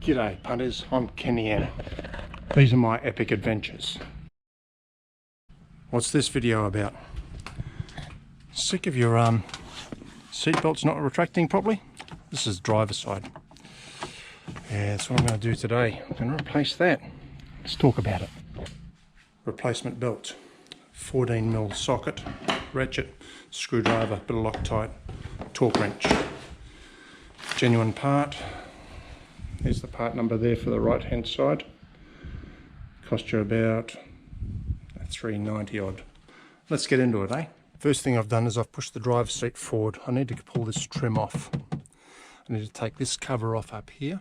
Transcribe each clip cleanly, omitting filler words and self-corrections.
G'day punters, I'm Kenny. These are my epic adventures. What's this video about? Sick of your seatbelts not retracting properly? This is driver's side. Yeah, that's what I'm going to do today. I'm going to replace that. Let's talk about it. Replacement belt, 14mm socket, ratchet, screwdriver, bit of Loctite, torque wrench. Genuine part. There's the part number there for the right hand side. Cost you about $3.90 odd. Let's get into it, eh? First thing I've done is I've pushed the driver's seat forward. I need to pull this trim off. I need to take this cover off up here,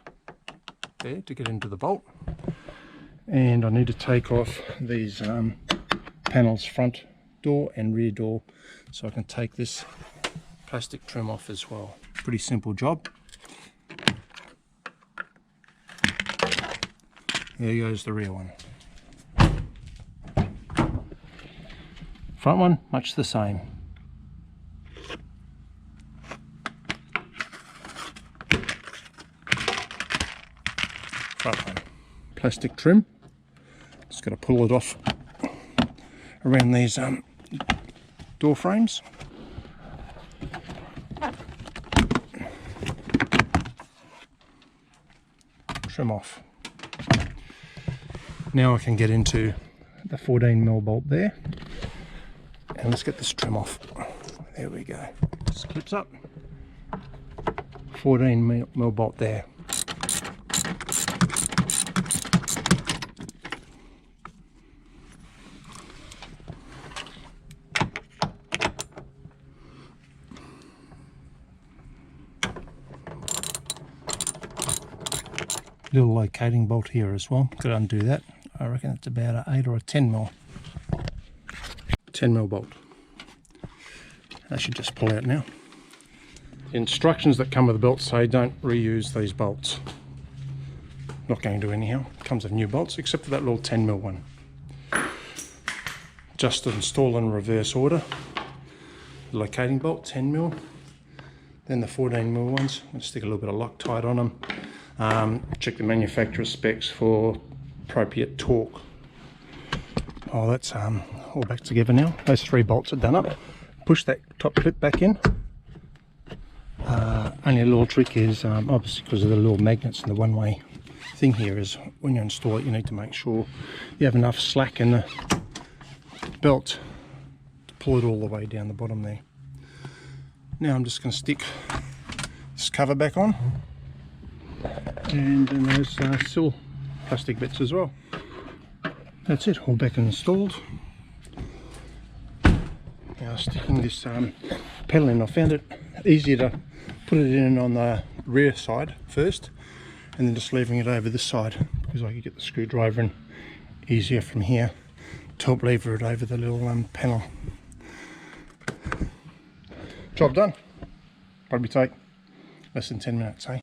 there, to get into the bolt. And I need to take off these panels, front door and rear door, so I can take this plastic trim off as well. Pretty simple job. There goes the rear one. Front one, much the same. Front one. Plastic trim. Just got to pull it off around these door frames. Trim off. Now I can get into the 14mm bolt there, and let's get this trim off. There we go. Just clips up. 14mm bolt there. Little locating bolt here as well. Got to undo that. I reckon it's about an 8 or a 10mm. 10mm bolt. I should just pull out now. The instructions that come with the belt say don't reuse these bolts. Not going to anyhow. It comes with new bolts, except for that little 10mm one. Just to install in reverse order. The locating bolt, 10mm. Then the 14mm ones. I'm going to stick a little bit of Loctite on them. Check the manufacturer's specs for appropriate torque. Oh, that's all back together now. Those 3 bolts are done up. Push that top clip back in. Only a little trick is, obviously because of the little magnets and the one-way thing here, is when you install it you need to make sure you have enough slack in the belt to pull it all the way down the bottom there. Now I'm just going to stick this cover back on. And then those sill plastic bits as well. That's it, all back and installed. Now sticking this pedal in, I found it easier to put it in on the rear side first, and then just leaving it over this side, because I can get the screwdriver in easier from here to help lever it over the little panel. Job done. Probably take less than 10 minutes, eh?